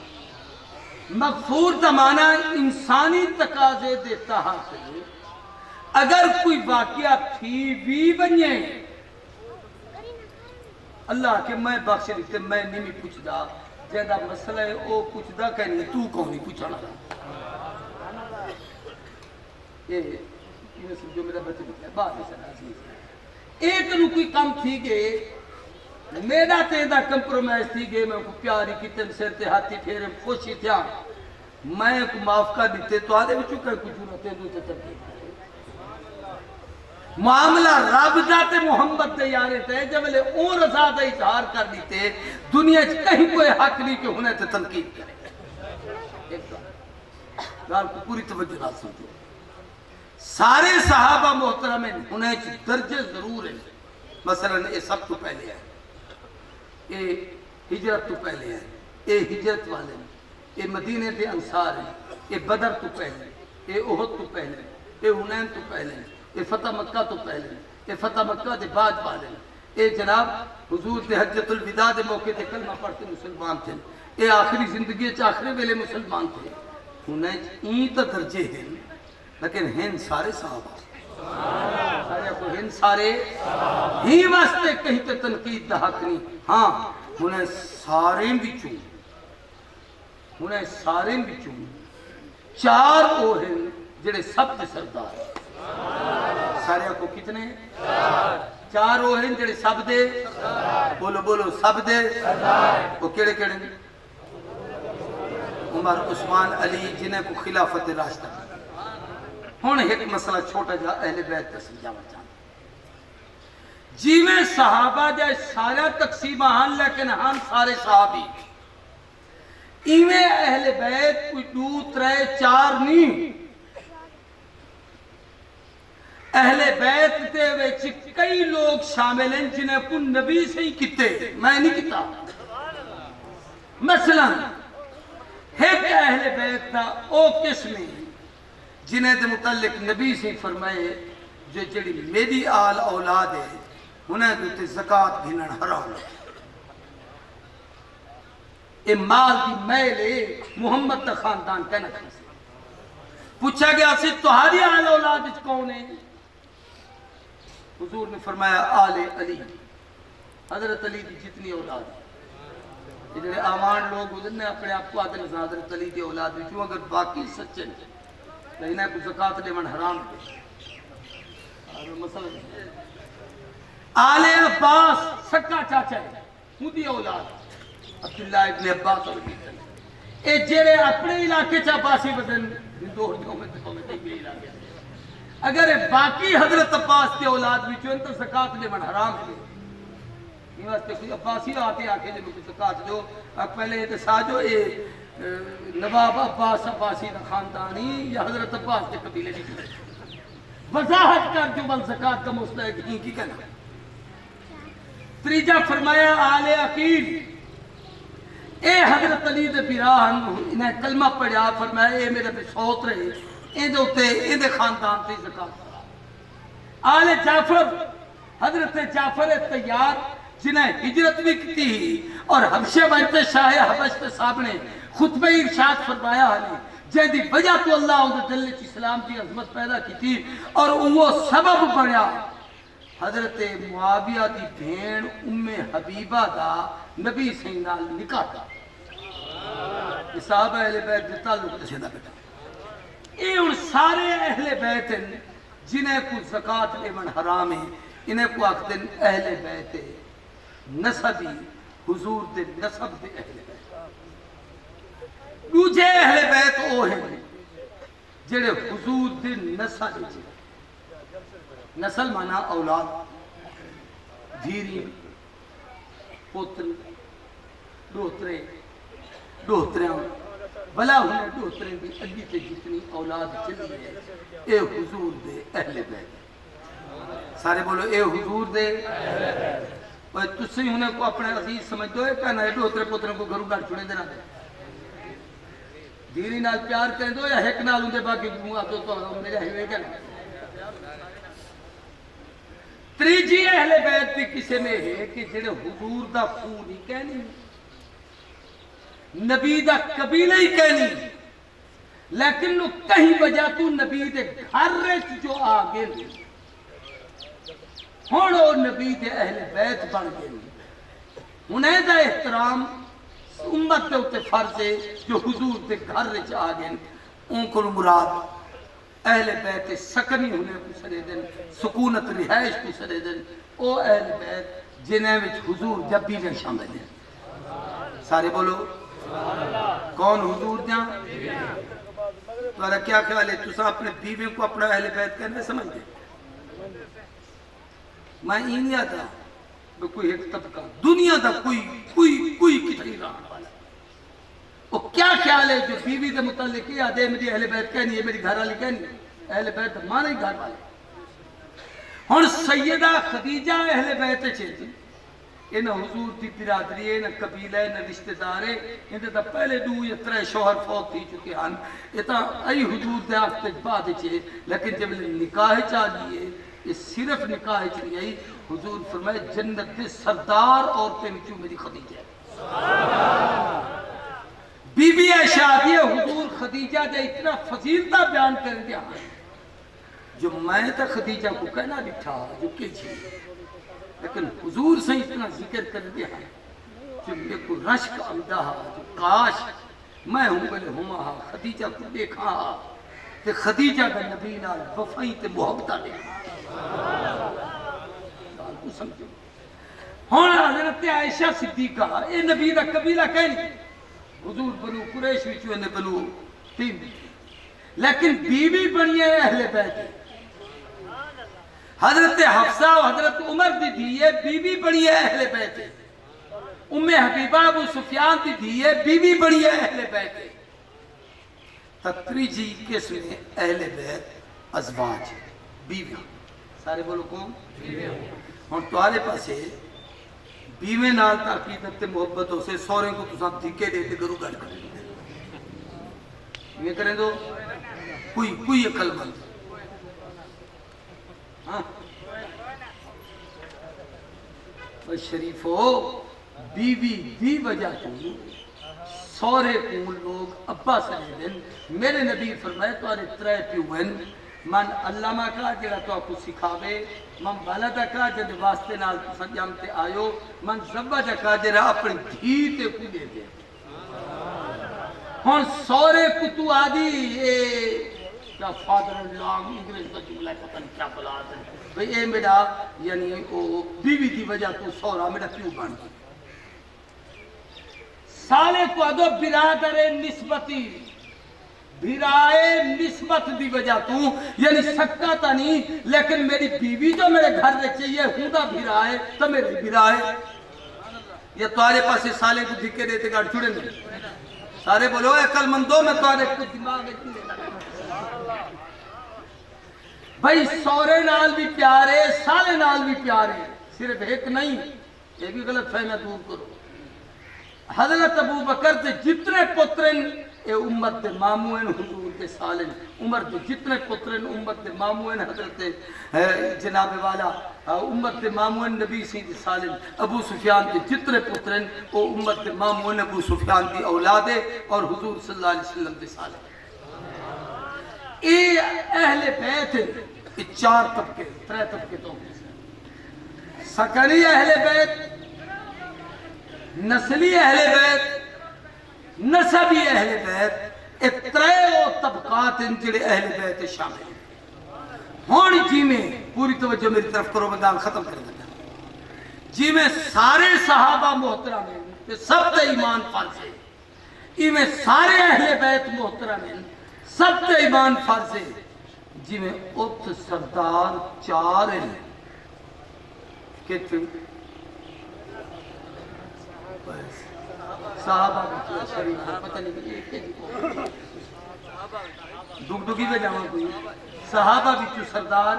مغفور دا معنی انسانی تقاضے دیتا حاصل اگر کوئی واقعہ تھی بھی بنیے اللہ کہ میں بخش دیتے میں نہیں پوچھ دا جیدہ مسئلہ ہے او پوچھ دا کہ نہیں تو کون نہیں پوچھانا دا یہ سمجھو میرا بچے بچے بات ہے سر عزیز ایک نو کوئی کم تھی گئے میرا تیدہ کمپرومائز تھی گئے میں کو پیاری کی تن سر تے ہاتھی پھیرے خوشی تھیا میں کو معاف کر دیتے تو آدھے بچوں کہ کچھ نہ تیدو تے تبدیل معاملہ رب ذات محمد دے یارے تے جب لے اون رضا دا اظہار کر دیتے دنیا کہیں کوئی حق نہیں کہ انہیں تے تنقید کرے ایک گال کو پوری توجہ نہ سنتے سارے صحابہ محترم ہیں انہیں درجے ضرور ہیں مثلا یہ سب تو پہلے ہے یہ ہجرت تو پہلے ہے یہ ہجرت والے ہیں یہ مدینے دے انصار ہیں یہ بدر تو پہلے یہ احد تو پہلے یہ حنین تو پہلے یہ فتح مکہ تو پہلے یہ فتح مکہ دے بعد والے یہ جناب حضور دے حجت الوداع دے موقع تے کلمہ پڑھتے مسلمان تھے یہ آخری زندگی آخری ویلے مسلمان تھے انہیں این تو درجے ہیں لیکن ہن سارے صحابہ سارے کو ہن سارے ہی واسطے کہیں تے تنقید دا حق نہیں ہاں انہیں سارے بچوں چار وہ ہیں جڑے سب دے سردار سارے کو کتنے چار وہ ہیں جڑے سب دے بولو بولو سب دے وہ کیڑے کیڑے عمر عثمان علی جنہیں کو خلافت راشدہ ہون ایک مسئلہ چھوٹا جا اہل بیت کا سمجھاوا چاہتا جی میں صحابہ جائے سارا تقسیم ہن لیکن ہم سارے صحابی ایویں اہل بیت کوئی 2 3 4 نہیں، اہل بیت دے وچ کئی لوگ شامل ہیں جنہیں کو نبی سے ہی کیتے، میں نہیں کیتا۔ مثلا ایک اہل بیت دا او قسم ہے جنہیں دے متعلق نبی سے فرمائے جو جڑی میری آل اولاد ہے انہیں دوتے زکاة گھنن حرام ہے، اے مال دی میلے محمد دا خاندان کہنا چاہیے۔ پوچھا گیا سی تہاری آل اولاد وچ کون ہے؟ حضور نے فرمایا آل علی، حضرت علی کی جتنی اولاد ہے۔ یہ جڑے آوان لوگ ہوتے ہیں اپنے آپ کو آتے ہیں حضرت علی کی اولاد بھی کیوں، اگر باقی سچے لیکن کو زکاة دیون حرام ہے۔ آل عباس سکا چاچا ہے، خودی اولاد عبداللہ ابن عباس اور اے جڑے اپنے علاقے چا عباسی بدن دو میں تکوں میں تیبی علاقے اگر باقی حضرت عباس کے اولاد بھی چون تو زکاة دیون حرام ہے۔ یہ واسطے کوئی عباسی آتے آکے جب کوئی زکاة جو پہلے احتساج ہو نواب عباس عباسی کا خاندانی یا حضرت عباس کے قبیلے بھی وضاحت کر جو بل زکاة کا مستحق ہی کی کہنا۔ تریجہ فرمایا آل عقیل، اے حضرت علی دے بیراہن انہیں کلمہ پڑھا، فرمایا اے میرے پہ سوت رہے اے دے ہوتے اے دے خاندان تے زکاة۔ آل جعفر، حضرت جعفر تیار جنہیں ہجرت بھی کی اور حبشہ بنت شاہ حبش کے سامنے خطبہ ارشاد فرمایا ہے جن دی وجہ تو اللہ انہوں دل چ اسلام کی عظمت پیدا کی تھی اور وہ سبب بنیا حضرت معاویہ دی بھین ام حبیبہ دا نبی سے نال نکاح تھا۔ صحابہ اہل بیت دے تعلق سے دا بیٹا اے ان سارے اہل بیت ہیں جنہیں کو زکاة لیون حرام ہے، انہیں کو آخدن اہل بیت نسبی حضور دے نسب دے اہل بیت۔ دوجے اہل بیت او ہیں جڑے حضور دے نسل جے، نسل مانا اولاد، دھیری، پوتر، ڈوترے، ڈوتریاں، بلا ہونے ڈوترے بھی اگی تے جتنی اولاد چلی ہے اے حضور دے اہل بیت۔ سارے بولو اے حضور دے اور تسی انہیں کو اپنے عزیز سمجھ دو ہے کہنا ہے ڈوترے پوتروں کو گھروں گھر چھوڑے دینا دے، دھیری نال پیار کریں دو یا ایک نال ان دے باقی آپ تو میرے ہیوے کہنا۔ تریجی اہل بیت دی کسے میں ہے کہ جڑے حضور دا خون ہی کہنی، نبی دا قبیلہ ہی کہنی، لیکن نو کہیں وجہ تو نبی دے گھر رچ جو آگے نہیں ہون اور نبی دے اہل بیت بن گئے نہیں، انہیں دا احترام امت دے ہوتے فرض ہے جو حضور دے گھر رچ آگے ان کو مراد اہل بیت سکنی ہونے کو سرے دن، سکونت رہائش کو سرے دن، او اہل بیت جنہیں وچ حضور جب بھی میں شامل ہیں۔ سارے بولو کون حضور دیاں؟ تمہارا کیا خیال ہے تسا اپنے بیوی کو اپنا اہل بیت کہنے سمجھ دے؟ میں ہی نہیں آتا کوئی ایک طبقہ دنیا دا کوئی کتنی رہا وہ کیا خیال ہے جو بیوی دے متعلق یہ آدھے میری اہل بیت کہنی ہے، میری گھر والی کہنی ہے، اہل بیت مانا ہی گھر والے۔ ہن سیدہ خدیجہ اہل بیت چیتی انہیں حضور دی برادری ہے، نہ قبیلہ ہے، نہ رشتہ دار ہے، انہیں تا پہلے 2 یا 3 شوہر فوت تھی چکے ہیں، یہ تا ای حضور دے آفتے بعد چھے، لیکن جب نکاح چاہ دیئے یہ صرف نکاح چاہ دیئے حضور فرمائے جنت دے سردار عورتیں میں میری خدیجہ ہے۔ بی بی عائشہ آدھی ہے حضور خدیجہ دے اتنا فضیلتہ بیان کر دیا جو میں تا خدیجہ کو کہنا بٹھا جو کیچھی، لیکن حضور سے اتنا ذکر کر دیا جو میرے کو رشک آمدہ جو کاش میں ہوں بلے ہما خدیجہ کو دیکھا تے خدیجہ کا نبی نال وفائی تے محبتہ دیکھا۔ بات کو سمجھو ہونا حضرت عائشہ صدیقہ اے نبی دا قبیلہ کہنی حضور بنو قریش وچوں نے بنو تیم، لیکن بیوی بنی ہے اہل بیت۔ حضرت حفصہ و حضرت عمر دی دیئے بیوی بنی ہے اہل بیت۔ ام حبیبہ ابو سفیان دی دھیے بیوی بڑی ہے اہل بیت ہے. تتریجی قسم اہل بیت ازواج بیویاں. سارے بولو کون؟ ہن تہاڈے پاسے بیوے نال تعقیدت تے محبت ہو سے سورے کو تساں دھکے دے کے گرو گل کریں یہ کریں دو کوئی عقل مند ہاں شریفو بیوی دی وجہ تو سورے کو لوگ ابا سنے دن. میرے نبی فرمائے تو آرے ترے پیوین من علامہ کا جڑا تو آپ کو سکھاوے، من والدہ کا جڑے واسطے نال سجامتے آئیو، من زبجہ کا جڑا اپنی دھیتے کو لے دے. ہون سورے کتو آدھی کیا فادر اللہ انگریز کا جملہ پتہ نہیں کیا بلا دیں بھئی اے میرا یعنی او بیوی دی وجہ تو سورا میرا کیوں بان کی سالے کو ادو برادر نسبتی بھرائے نسبت دی وجہ تو یعنی سکتا تا نہیں لیکن میری بیوی جو میرے گھر رہ چاہیے ہوں دا بھرائے تو میرے بھرائے. یہ تمہارے پاس سالے کو دھکے دیتے گاڑ چھوڑے نہیں. سارے بولو عقل مندو میں تمہارے کو دماغ بھائی سورے نال بھی پیارے سالے نال بھی پیارے صرف ایک نہیں. یہ بھی غلط فہمی دور کرو. حضرت ابو بکر دے جتنے پترن اے امت دے ماموین حضور دے سالن. عمر دے جتنے پترن امت دے ماموین حضرت جناب والا امت دے ماموین نبی سی دے سالن. ابو سفیان دے جتنے پترن او امت دے ماموین ابو سفیان دی اولادے اور حضور صلی اللہ علیہ وسلم دے سالن. اے اہل بیت اے چار طبقے ترے طبقے تو سکنی اہل بیت، نسلی اہل بیت، نسبی اہل بیت. اے ترے طبقات ان جڑے اہل بیت شامل ہیں. ہون جی میں پوری توجہ میری طرف کرو مدان ختم کر دیتا جی میں سارے صحابہ محترم ہیں سب تے ایمان فرض ہے. ای میں سارے اہل بیت محترم ہیں سب تے ایمان فرض ہے. جی میں ات سردار چار ہیں کتنے صحابہ کا شریف پتہ نہیں کہ ڈگڈگی میں جاؤں کوئی صحابہ بھی سردار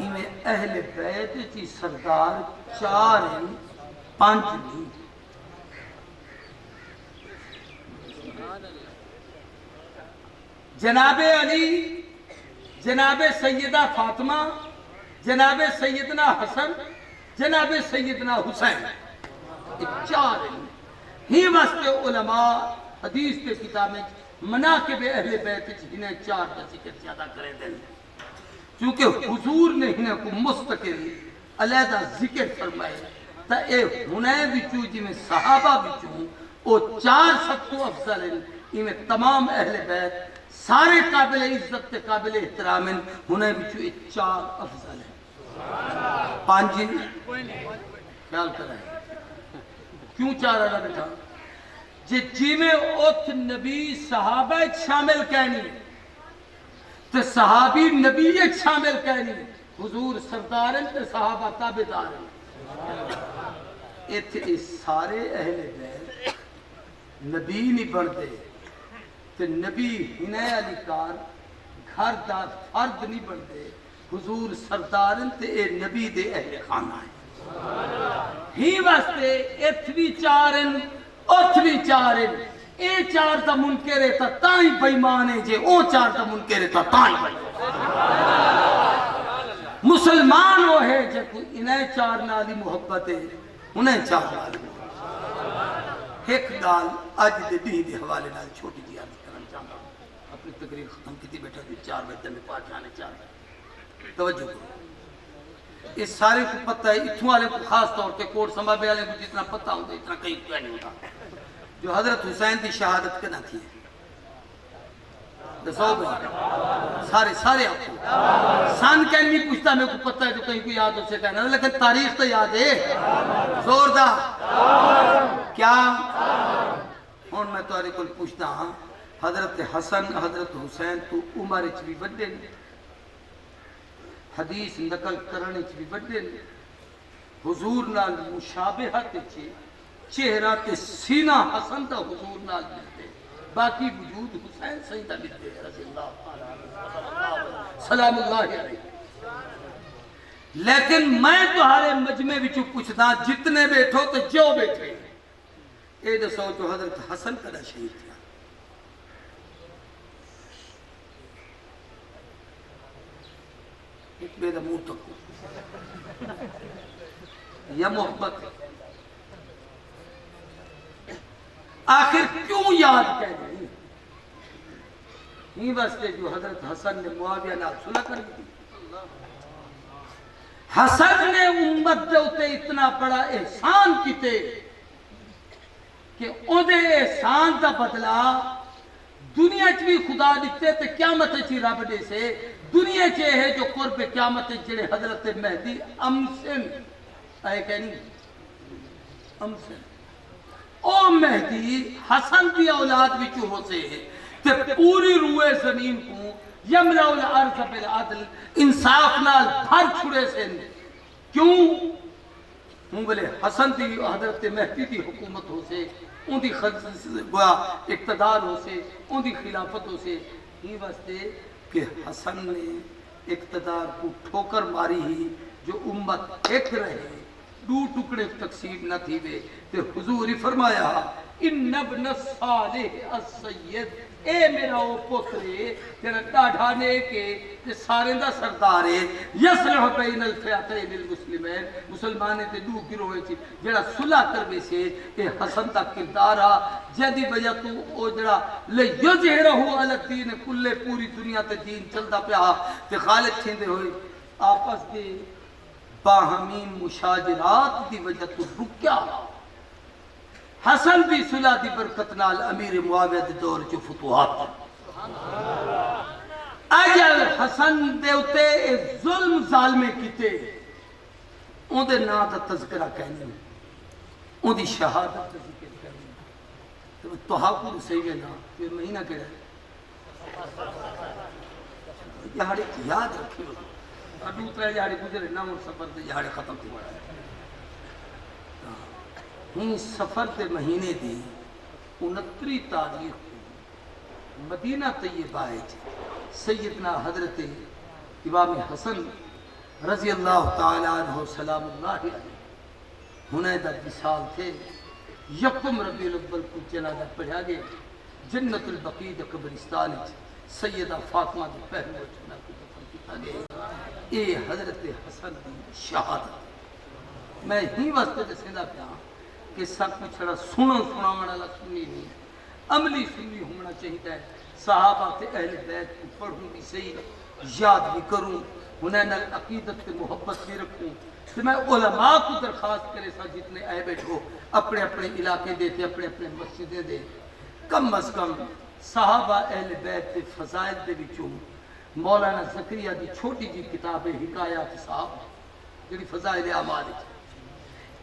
میں اہل بیت چی سردار چار ہیں پانچ نہیں. جناب علی، جناب سیدہ فاطمہ، جناب سیدنا حسن، جناب سیدنا حسین. چار ہی واسطے علماء حدیث کے کتابیں مناقب اہل بیت انہیں چار کا ذکر زیادہ کرے دیں چونکہ حضور نے انہیں کو مستقل علیحدہ ذکر فرمائے تا اے ہنیں بچو جی میں صحابہ بچوں او چار سب تو افضل ہیں. ان میں تمام اہل بیت سارے قابل عزت تے قابل احترام ہیں. ہنیں بچو اے چار افضل ہیں. پانچ خیال کریں کیوں چار اللہ بیٹھا جی میں ات نبی صحابہ شامل کہنی تو صحابی نبی شامل کہنی حضور سردارن تو صحابہ تابعدارن. اتنے سارے اہل بیت نبی نہیں بڑھتے تو نبی ہنے علی کار گھر دا فرد نہیں بڑھتے. حضور سردارن تو اے نبی دے اہل خانہ ہیں. ہی واسطے اتوی چارن اتوی چارن اے چار دا منکر ہے تا تائیں بیمانے جے او چار دا منکر ہے تا تائیں بیمانے. مسلمان ہو ہے جے کوئی انہیں چار نالی محبت ہے انہیں چار نالی محبت. ایک گال آج دے بھی دے حوالے نال چھوٹی دیا کرنا چاہتا ہوں. اپنی تقریر ختم کی تھی بیٹھا دی 4 بجے میں پاس جانے چاہتا توجہ کرو. اس سارے کو پتہ ہے اتھوں والے کو خاص طور پہ کوٹ سنبھابے والے کو جتنا پتہ ہوتا اتنا کہیں کوئی نہیں ہوتا. جو حضرت حسین کی شہادت کے نہ تھی دسو بھائی سارے آپ کو سان کہیں نہیں پوچھتا میرے کو پتہ ہے جو کہیں کو یاد ہو سے کہنا لیکن تاریخ تو یاد ہے زوردار کیا. ہون میں تمہارے کو پوچھتا ہاں حضرت حسن حضرت حسین تو عمر اچ بھی بڑے حدیث نقل کرنے چ بھی بڑے حضور نال مشابہت چ چہرہ تے سینہ حسن دا حضور نال ملتے باقی وجود حسین سیدہ ملتے رضی اللہ تعالیٰ سلام اللہ علیہ لیکن میں تمہارے مجمع وچوں پوچھدا جتنے بیٹھو تے جو بیٹھے اے دسو جو حضرت حسن کدا شہید تھا ایک میرا منہ تک یا محبت آخر کیوں یاد کہہ رہی ہی واسطے جو حضرت حسن نے معاویہ نال صلح کر دی حسن نے امت دے اتے اتنا بڑا احسان کیتے کہ اودے احسان دا بدلہ دنیا چ بھی خدا دیتے تے قیامت چ رب دے سے دنیا چ ہے جو قرب قیامت جڑے حضرت مہدی امسن آئے کہ نہیں امسن او مہدی حسن دی اولاد وچ ہو سے تے پوری روئے زمین کو یملا الارض بالعدل انصاف نال بھر چھڑے سے کیوں ہوں بلے حسن دی حضرت مہدی دی حکومت ہو سے ان دی گویا اقتدار ہو سے ان دی خلافت ہو سے ہی واسطے کہ حسن نے اقتدار کو ٹھوکر ماری ہی جو امت ایک رہے دو ٹکڑے تقسیم نہ تھی وے تے حضور فرمایا ان ابن الصالح السید اے میرا او پترے جڑا ڈاڈھا نے کہ سارے دا سردار ہے یصلح بین الفئتین المسلمین مسلمان تے دو گروہ وچ جڑا صلح کروے سے اے حسن دا کردار آ جدی وجہ تو او جڑا لیظہرہ علی الدین کلے پوری دنیا تے دین چلدا پیا تے غالب تھیندے ہوئے آپس دے باہمین مشاجرات دی وجہ تو رکیا حسن دی صلح دی برکت نال امیر معاویہ دے دور چ فتوحات اجل حسن دے اتے ظلم ظالمے کیتے اون دے نام دا تذکرہ کہنے اون دی شہادت دا ذکر کرنے تو تحاقل صحیح ہے نا یہ مہینہ کہہ رہا ہے یہاڑے یاد رکھیو اڈو ترے یہاڑے گزرے نہ اور سفر دے یہاڑے ختم تھی بڑا ہے ہی سفر دے مہینے دی 29 تاریخ کو مدینہ طیبہ سیدنا حضرت امام حسن رضی اللہ تعالیٰ عنہ سلام اللہ علیہ حنیدہ وصال تھے یکم ربیع الاول کو جنازہ پڑھا گئے جنت البقیع قبرستان سیدہ فاطمہ دی پہلو چنا کو دفن کیتا گیا اے حضرت حسن دی شہادت میں ہی واسطے دسیندا پیا کہ سب کچھ چھڑا سنا والا سنی نہیں عملی سنی ہونا چاہیے ہے صحابہ تے اہل بیت کو پڑھوں بھی صحیح یاد بھی کروں انہیں عقیدت کے محبت بھی رکھوں تو میں علماء کو درخواست کرے سا جتنے اے بیٹھو اپنے اپنے علاقے دیتے اپنے اپنے مسجدیں دے کم از کم صحابہ اہل بیت کے فضائل دے بچوں مولانا زکریہ دی چھوٹی جی کتاب حکایات صاحب جڑی فضائل اعمال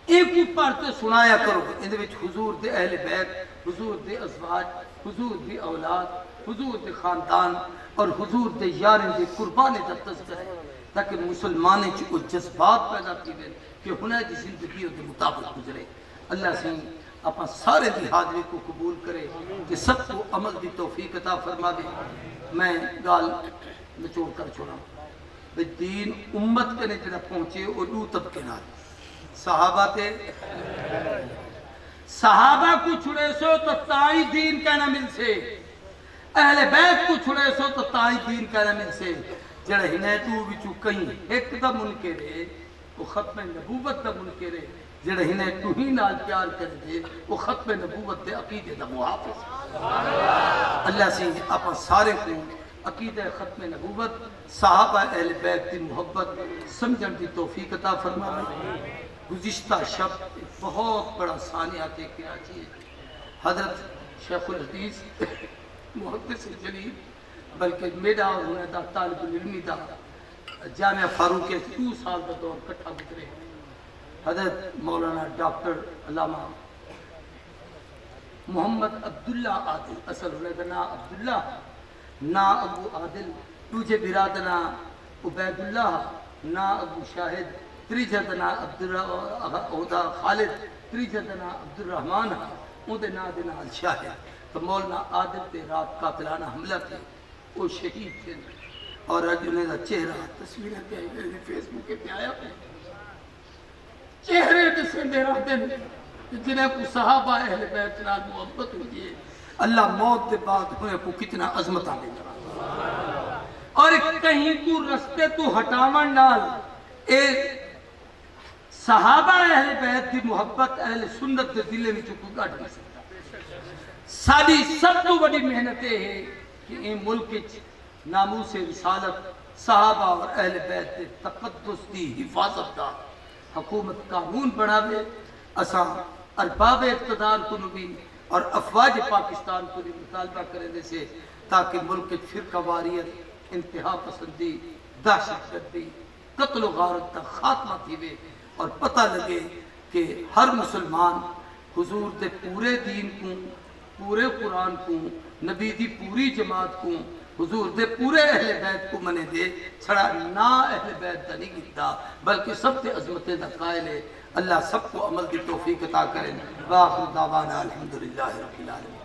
ایک ہی پڑھتے سنایا کرو اندے وچ حضور دے اہل بیت حضور دے ازواج حضور دی اولاد حضور دے خاندان اور حضور دے یاریں دے قربانے دا تذکرہ ہے تاکہ مسلمانے چ کو جذبات پیدا کیے کہ ہنے دی زندگی دے مطابق گزرے اللہ سے اپنا سارے دی حاضری کو قبول کرے کہ سب کو عمل دی توفیق عطا فرما دے میں گال نچوڑ کر چھوڑا دین امت کے نے جڑا پہنچے اور دو طبقے نال صحابہ تے صحابہ کو چھڑے سو تو تائی دین کہنا مل سے اہل بیت کو چھڑے سو تو تائی دین کہنا مل سے جڑے ہنے تو بچو کہیں ایک دا منکر ہے وہ ختم نبوت دا منکر ہے جڑے ہنے تو ہی نال پیار کر دے وہ ختم نبوت دے عقیدے دا محافظ اللہ سے اپا سارے کو عقیدہ ختم نبوت صحابہ اہل بیت دی محبت سمجھن دی توفیق عطا فرمائے گزشتہ شب بہت بڑا ثانیات کراچی ہے حضرت شیخ الحدیث محدث جلیل بلکہ میرا اور ہونے دا طالب العلمی دا جامعہ فاروق 2 سال دا دور کٹھا گزرے حضرت مولانا ڈاکٹر علامہ محمد عبداللہ عادل اصل ہونے دا نا عبداللہ نا ابو عادل توجہ برادنا عبید اللہ نا ابو شاہد تریجہ دنا عبداللہ خالد تریجدنا عبد الرحمان اندے نا دے نال شاہد تو مولانا عادل تے رات قاتلانہ حملہ تھے وہ شہید تھے اور اج انہیں دا چہرہ تصویریں پہ آئی میرے فیس بک پہ آیا پہ چہرے دسیں دے رہا دن جنہیں کو صحابہ اہل بیت نال محبت ہوئی ہے اللہ موت دے بعد ہوئے کو کتنا عظمت آنے لگا اور کہیں تو رستے تو ہٹاون نال اے صحابہ اہل بیت دی محبت اہل سنت دے دلے میں چکو گاڑ نہیں سکتا ساری سب تو بڑی محنت ہے کہ اے ملک ناموس رسالت صحابہ اور اہل بیت دے تقدس دی حفاظت دا حکومت قانون بڑھاوے اساں ارباب اقتدار کو نبی اور افواج پاکستان کو بھی مطالبہ کرنے سے تاکہ ملک فرقہ واریت انتہا پسندی دہشت گردی قتل و غارت کا خاتمہ تھیوے اور پتہ لگے کہ ہر مسلمان حضور دے پورے دین کو پورے قرآن کو نبی دی پوری جماعت کو حضور دے پورے اہل بیت کو منے دے چھڑا نا اہل بیت دا نہیں گتا بلکہ سب تے عظمتیں دا قائل ہے اللہ سب کو عمل دی توفیق عطا کریں وآخر دعوانا الحمدللہ رب العالمین